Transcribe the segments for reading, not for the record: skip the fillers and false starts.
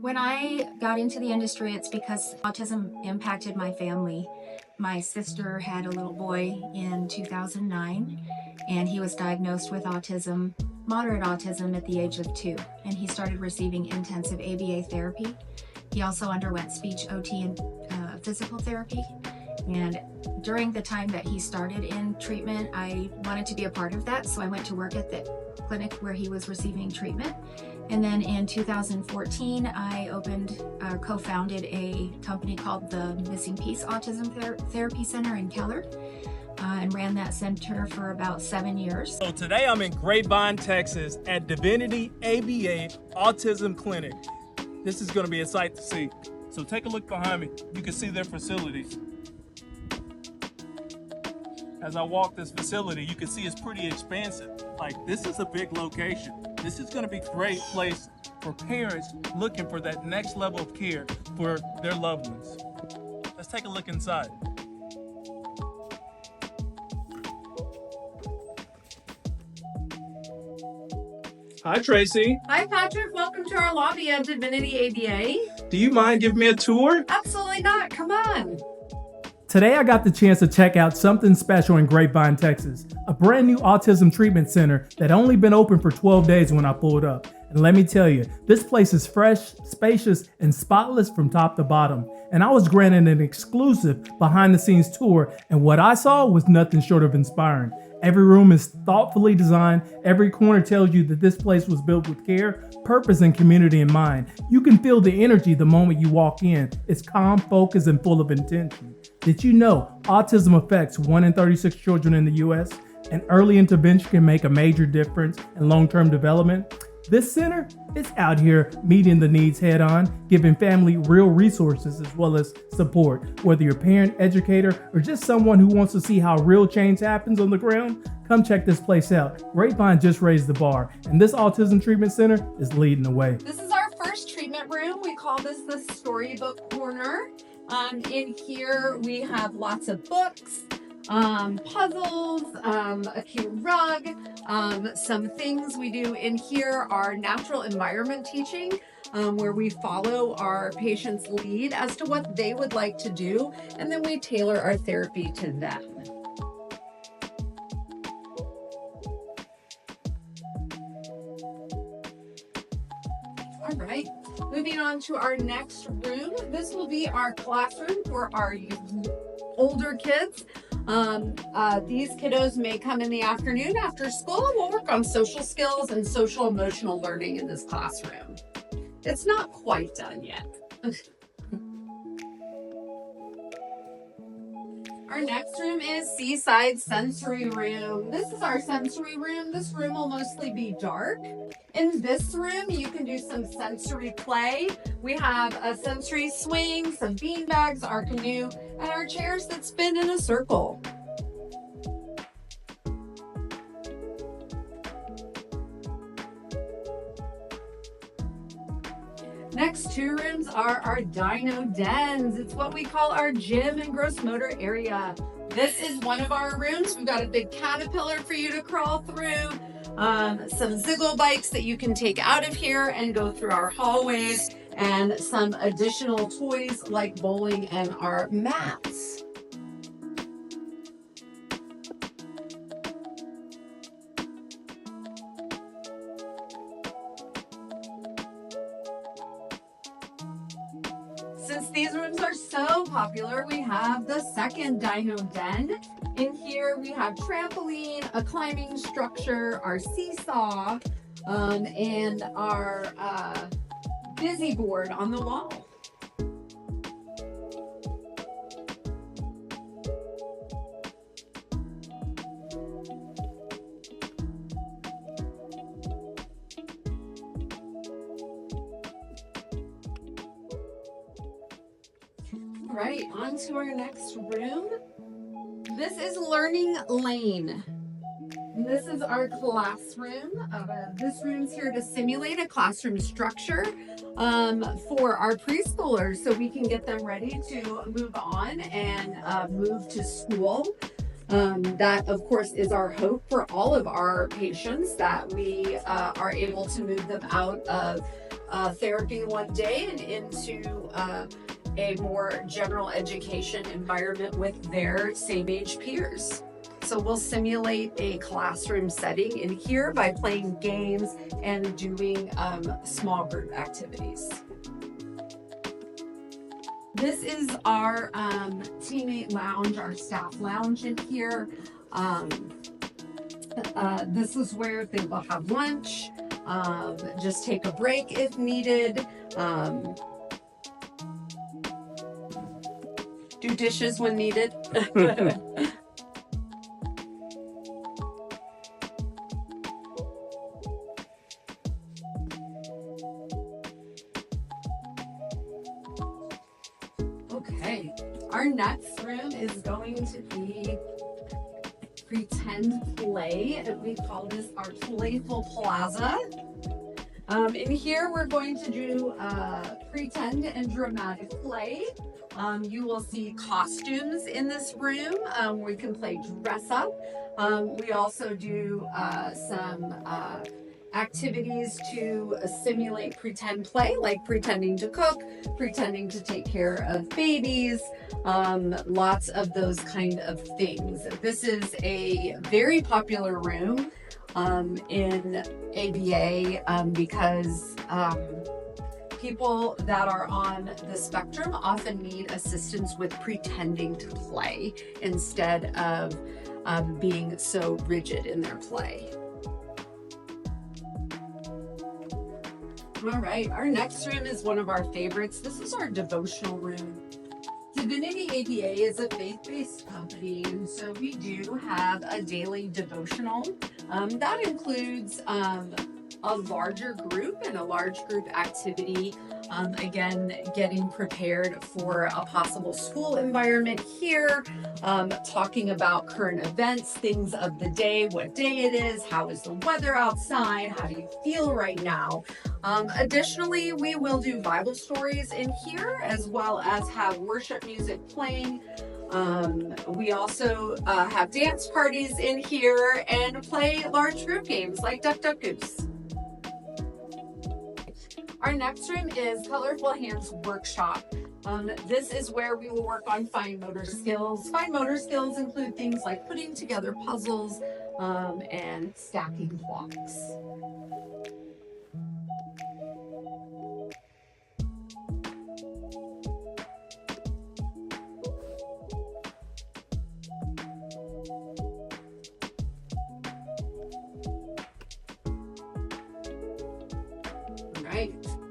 When I got into the industry, it's because autism impacted my family. My sister had a little boy in 2009, and he was diagnosed with autism, moderate autism, at the age of 2, and he started receiving intensive ABA therapy. He also underwent speech, OT, and physical therapy. And during the time that he started in treatment, I wanted to be a part of that, so I went to work at the clinic where he was receiving treatment. And then in 2014, I co-founded a company called the Missing Piece Autism Therapy Center in Keller, and ran that center for about 7 years. So today I'm in Grapevine, Texas at Divinity ABA Autism Clinic. This is going to be a sight to see. So take a look behind me. You can see their facilities. As I walk this facility, you can see it's pretty expansive. Like, this is a big location. This is going to be a great place for parents looking for that next level of care for their loved ones. Let's take a look inside. Hi, Tracy. Hi, Patrick. Welcome to our lobby at Divinity ABA. Do you mind giving me a tour? Absolutely not. Come on. Today I got the chance to check out something special in Grapevine, Texas, a brand new autism treatment center that only been open for 12 days when I pulled up. And let me tell you, this place is fresh, spacious, and spotless from top to bottom. And I was granted an exclusive behind the scenes tour, and what I saw was nothing short of inspiring. Every room is thoughtfully designed. Every corner tells you that this place was built with care, purpose, and community in mind. You can feel the energy the moment you walk in. It's calm, focused, and full of intention. Did you know autism affects 1 in 36 children in the US, and early intervention can make a major difference in long-term development? This center is out here meeting the needs head on, giving family real resources as well as support. Whether you're a parent, educator, or just someone who wants to see how real change happens on the ground, come check this place out. Grapevine just raised the bar, and this autism treatment center is leading the way. This is our first treatment room. We call this the storybook corner. In here we have lots of books, puzzles, a cute rug. Some things we do in here are natural environment teaching, where we follow our patient's lead as to what they would like to do, and then we tailor our therapy to them. All right. Moving on to our next room. This will be our classroom for our older kids. These kiddos may come in the afternoon after school, and we'll work on social skills and social emotional learning in this classroom. It's not quite done yet. Our next room is Seaside Sensory Room. This is our sensory room. This room will mostly be dark. In this room, you can do some sensory play. We have a sensory swing, some bean bags, our canoe, and our chairs that spin in a circle. Next 2 rooms are our dino dens. It's what we call our gym and gross motor area. This is one of our rooms. We've got a big caterpillar for you to crawl through, some Ziggle bikes that you can take out of here and go through our hallways, and some additional toys like bowling and our mats. Since these rooms are so popular, we have the second dino den. In here we have trampoline, a climbing structure, our seesaw, and our busy board on the wall. All right, on to our next room. This is Learning Lane. This is our classroom. This room's here to simulate a classroom structure for our preschoolers, so we can get them ready to move on and move to school. That, of course, is our hope for all of our patients, that we are able to move them out of therapy one day and into a more general education environment with their same age peers. So we'll simulate a classroom setting in here by playing games and doing small group activities. This is our teammate lounge, our staff lounge in here. This is where they will have lunch, just take a break if needed, do dishes when needed. Okay, our next room is going to be pretend play, and we call this our playful plaza. In here, we're going to do pretend and dramatic play. You will see costumes in this room. We can play dress up. We also do some activities to simulate pretend play, like pretending to cook, pretending to take care of babies, lots of those kind of things. This is a very popular room in ABA because people that are on the spectrum often need assistance with pretending to play instead of being so rigid in their play. All right, our next room is one of our favorites. This is our devotional room. Divinity ABA is a faith-based company, and so we do have a daily devotional. That includes a larger group and a large group activity. Again, getting prepared for a possible school environment here, talking about current events, things of the day, what day it is, how is the weather outside, how do you feel right now. Additionally, we will do Bible stories in here, as well as have worship music playing. We also have dance parties in here and play large group games like Duck Duck Goose. Our next room is Colorful Hands Workshop. This is where we will work on fine motor skills. Fine motor skills include things like putting together puzzles and stacking blocks.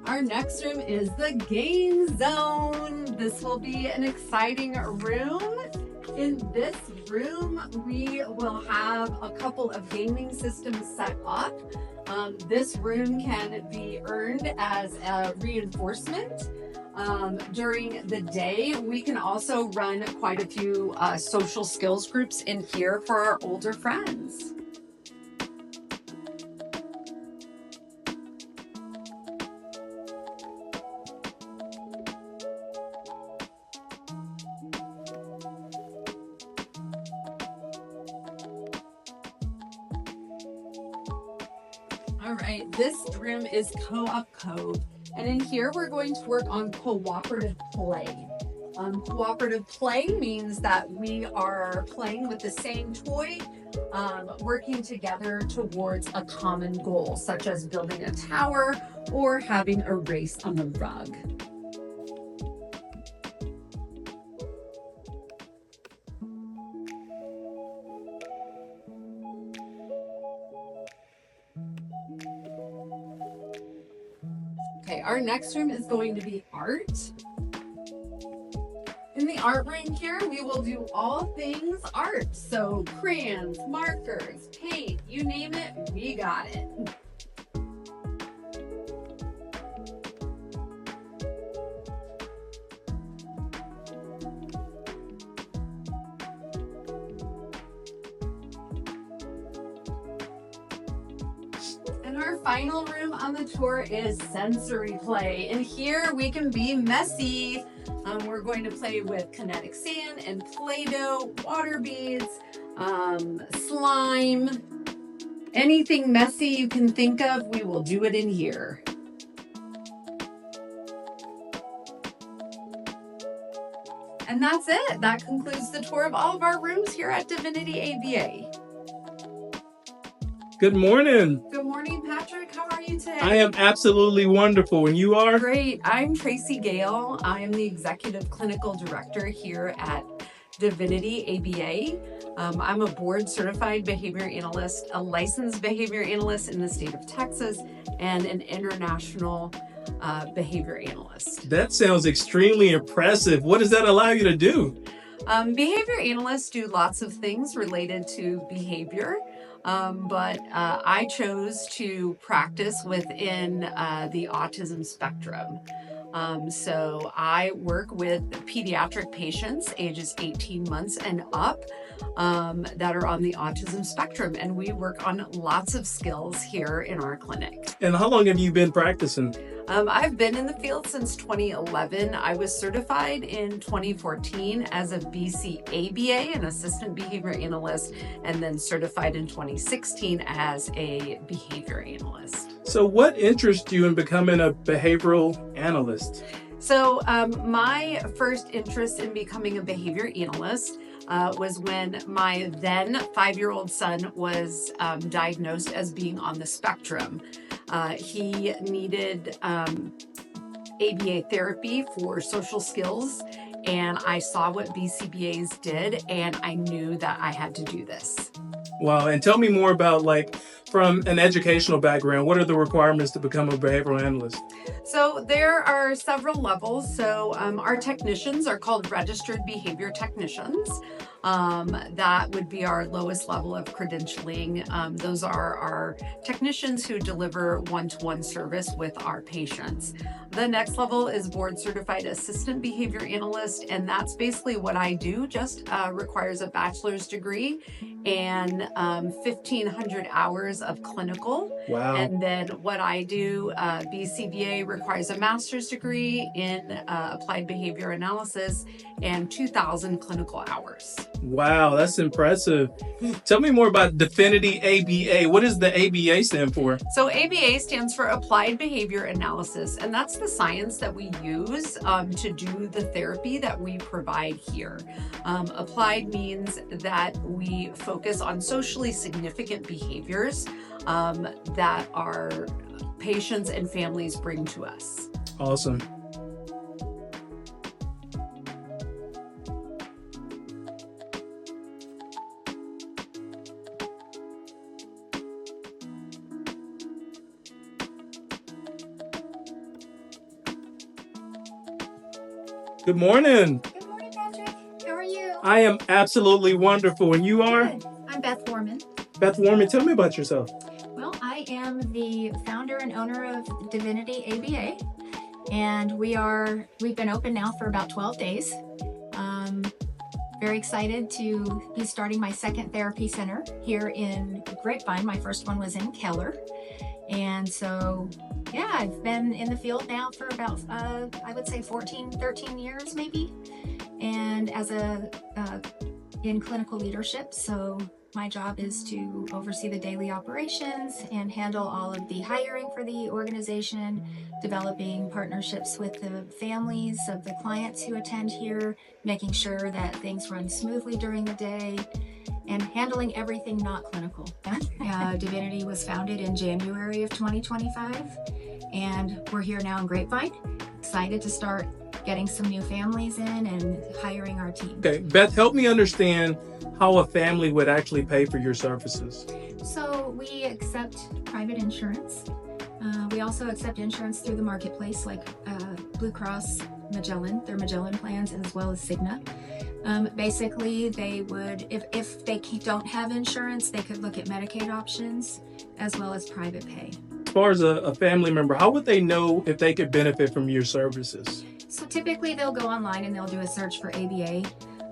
Our next room is the game zone. This will be an exciting room. In this room, we will have a couple of gaming systems set up. This room can be earned as a reinforcement. During the day, we can also run quite a few social skills groups in here for our older friends. All right, this room is Co-op Cove, and in here we're going to work on cooperative play. Cooperative play means that we are playing with the same toy, working together towards a common goal, such as building a tower or having a race on the rug. Okay, our next room is going to be art. In the art room here, we will do all things art. So crayons, markers, paint, you name it, we got it. And our final room on the tour is sensory play. And here we can be messy. We're going to play with kinetic sand and Play-Doh, water beads, slime, anything messy you can think of, we will do it in here. And that's it. That concludes the tour of all of our rooms here at Divinity ABA. Good morning. Good morning, Patrick. How are you today? I am absolutely wonderful. And you are? Great. I'm Tracy Gale. I am the Executive Clinical Director here at Divinity ABA. I'm a board certified behavior analyst, a licensed behavior analyst in the state of Texas, and an international behavior analyst. That sounds extremely impressive. What does that allow you to do? Behavior analysts do lots of things related to behavior. But I chose to practice within the autism spectrum. So I work with pediatric patients ages 18 months and up that are on the autism spectrum, and we work on lots of skills here in our clinic. And how long have you been practicing? I've been in the field since 2011. I was certified in 2014 as a BC ABA, an assistant behavior analyst, and then certified in 2016 as a behavior analyst. So what interests you in becoming a behavioral analyst? So my first interest in becoming a behavior analyst was when my then 5-year-old son was diagnosed as being on the spectrum. He needed ABA therapy for social skills, and I saw what BCBAs did, and I knew that I had to do this. Wow. And tell me more about, like, from an educational background, what are the requirements to become a behavioral analyst? So there are several levels. So our technicians are called registered behavior technicians. That would be our lowest level of credentialing. Those are our technicians who deliver one-to-one service with our patients. The next level is board certified assistant behavior analyst, and that's basically what I do, just requires a bachelor's degree and 1,500 hours of clinical. Wow. And then what I do, BCBA requires a master's degree in applied behavior analysis and 2,000 clinical hours. Wow, that's impressive. Tell me more about Divinity ABA. What does the ABA stand for? So ABA stands for Applied Behavior Analysis, and that's the science that we use to do the therapy that we provide here. Applied means that we focus on socially significant behaviors that our patients and families bring to us. Awesome. Good morning. Good morning, Patrick. How are you? I am absolutely wonderful. And you are? Good. I'm Beth Warman. Beth Warman, tell me about yourself. Well, I am the founder and owner of Divinity ABA, and we've been open now for about 12 days. Very excited to be starting my second therapy center here in Grapevine. My first one was in Keller. And so, yeah, I've been in the field now for about, I would say 13 years maybe, and in clinical leadership. So my job is to oversee the daily operations and handle all of the hiring for the organization, developing partnerships with the families of the clients who attend here, making sure that things run smoothly during the day, and handling everything not clinical. Divinity was founded in January of 2025, and we're here now in Grapevine. Excited to start getting some new families in and hiring our team. Okay, Beth, help me understand how a family would actually pay for your services. So we accept private insurance. We also accept insurance through the marketplace, like Blue Cross, Magellan, their Magellan plans, as well as Cigna. Basically, they would, if they don't have insurance, they could look at Medicaid options as well as private pay. As far as a family member, how would they know if they could benefit from your services? So typically they'll go online and they'll do a search for ABA.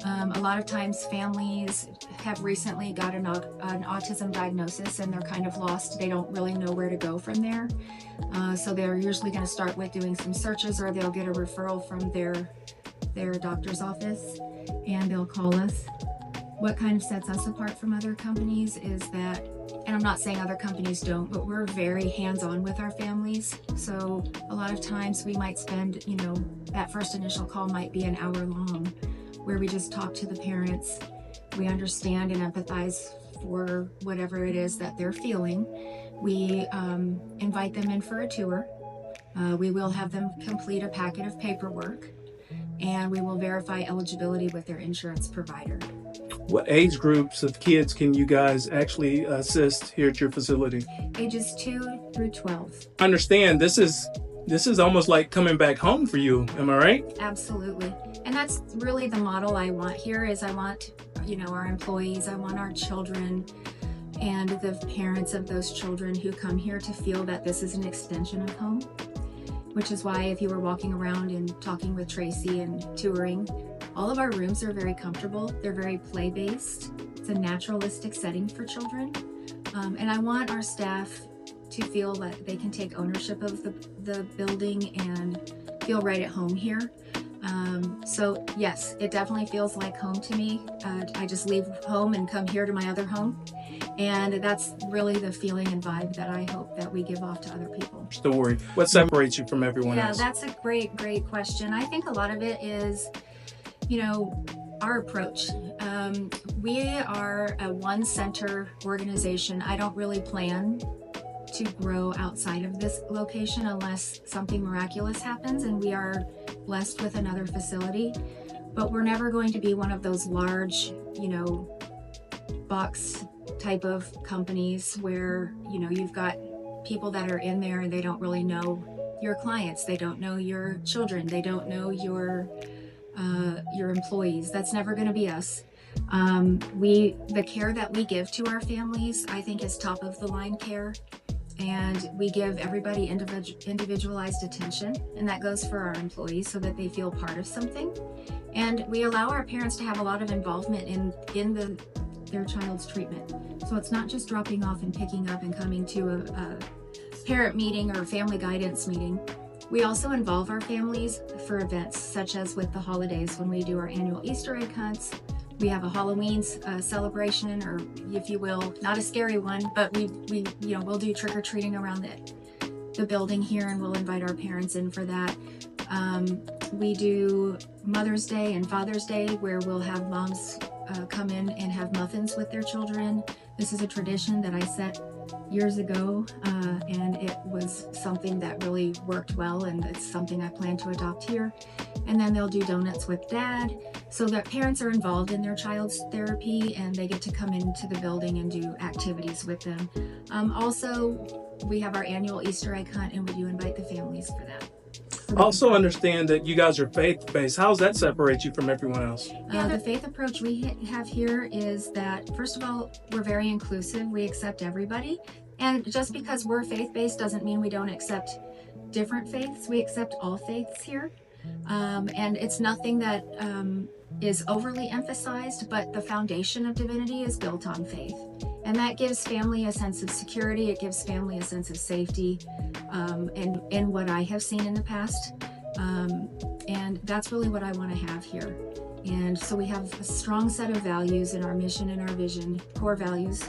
A lot of times families have recently got an autism diagnosis and they're kind of lost. They don't really know where to go from there. So they're usually going to start with doing some searches, or they'll get a referral from their doctor's office and they'll call us. What kind of sets us apart from other companies is that, and I'm not saying other companies don't, but we're very hands-on with our families. So a lot of times we might spend, that first initial call might be an hour long. where we just talk to the parents. We understand and empathize for whatever it is that they're feeling. We invite them in for a tour. We will have them complete a packet of paperwork, and we will verify eligibility with their insurance provider. What age groups of kids can you guys actually assist here at your facility? Ages 2 through 12. I understand this is almost like coming back home for you. Am I right? Absolutely. And that's really the model I want here is I want, our employees, I want our children and the parents of those children who come here to feel that this is an extension of home, which is why if you were walking around and talking with Tracy and touring, all of our rooms are very comfortable. They're very play-based. It's a naturalistic setting for children. And I want our staff to feel that they can take ownership of the building and feel right at home here. So yes, it definitely feels like home to me. I just leave home and come here to my other home. And that's really the feeling and vibe that I hope that we give off to other people. Story. What separates you from everyone else? Yeah, that's a great question. I think a lot of it is, our approach. We are a one center organization. I don't really plan to grow outside of this location unless something miraculous happens and we are blessed with another facility. But we're never going to be one of those large, box type of companies where, you've got people that are in there and they don't really know your clients. They don't know your children. They don't know your employees. That's never going to be us. The care that we give to our families, I think, is top of the line care. And we give everybody individualized attention, and that goes for our employees so that they feel part of something. And we allow our parents to have a lot of involvement in their child's treatment. So it's not just dropping off and picking up and coming to a parent meeting or family guidance meeting. We also involve our families for events such as with the holidays when we do our annual Easter egg hunts. We have a Halloween celebration, or if you will, not a scary one, but we'll do trick-or-treating around the building here, and we'll invite our parents in for that. We do Mother's Day and Father's Day where we'll have moms come in and have muffins with their children. This is a tradition that I set years ago, and it was something that really worked well, and it's something I plan to adopt here. And then they'll do donuts with dad, so that parents are involved in their child's therapy and they get to come into the building and do activities with them. Also, we have our annual Easter egg hunt, and we do invite the families for that. Also understand that you guys are faith-based. How does that separate you from everyone else? The faith approach we have here is that, first of all, we're very inclusive. We accept everybody. And just because we're faith-based doesn't mean we don't accept different faiths. We accept all faiths here. And it's nothing that is overly emphasized, but the foundation of Divinity is built on faith. And that gives family a sense of security. It gives family a sense of safety in what I have seen in the past. And that's really what I want to have here. And so we have a strong set of values in our mission and our vision, core values.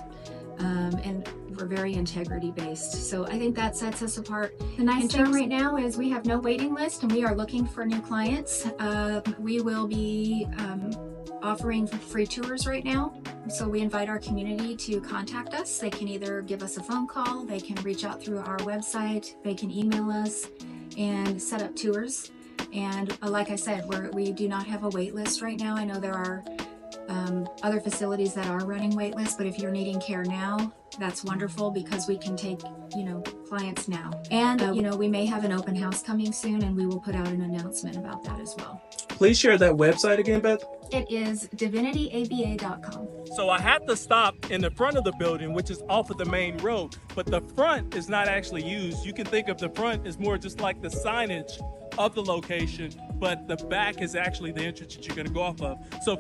And we're very integrity based. So I think that sets us apart. The nice thing right now is we have no waiting list and we are looking for new clients. We will be offering free tours right now. So we invite our community to contact us. They can either give us a phone call, they can reach out through our website, they can email us and set up tours. And like I said, we do not have a wait list right now. I know there are other facilities that are running wait lists, but if you're needing care now, that's wonderful because we can take, clients now. And, we may have an open house coming soon and we will put out an announcement about that as well. Please share that website again, Beth. It is divinityaba.com. So I have to stop in the front of the building, which is off of the main road, but the front is not actually used. You can think of the front as more just like the signage of the location, but the back is actually the entrance that you're going to go off of. So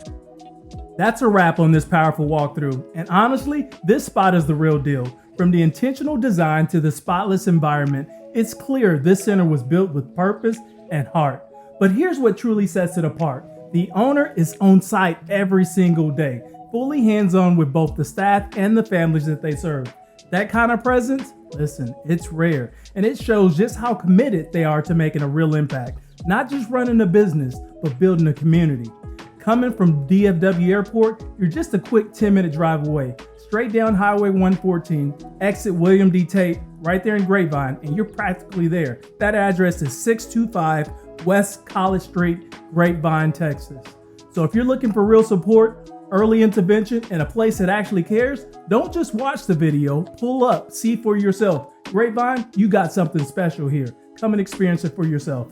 that's a wrap on this powerful walkthrough. And honestly, this spot is the real deal. From the intentional design to the spotless environment, it's clear this center was built with purpose and heart. But here's what truly sets it apart. The owner is on site every single day, fully hands-on with both the staff and the families that they serve. That kind of presence, listen, it's rare. And it shows just how committed they are to making a real impact. Not just running a business, but building a community. Coming from DFW Airport, you're just a quick 10-minute drive away. Straight down Highway 114, exit William D. Tate, right there in Grapevine, and you're practically there. That address is 625 West College Street, Grapevine, Texas. So if you're looking for real support, early intervention, and a place that actually cares, don't just watch the video, pull up, see for yourself. Grapevine, you got something special here. Come and experience it for yourself.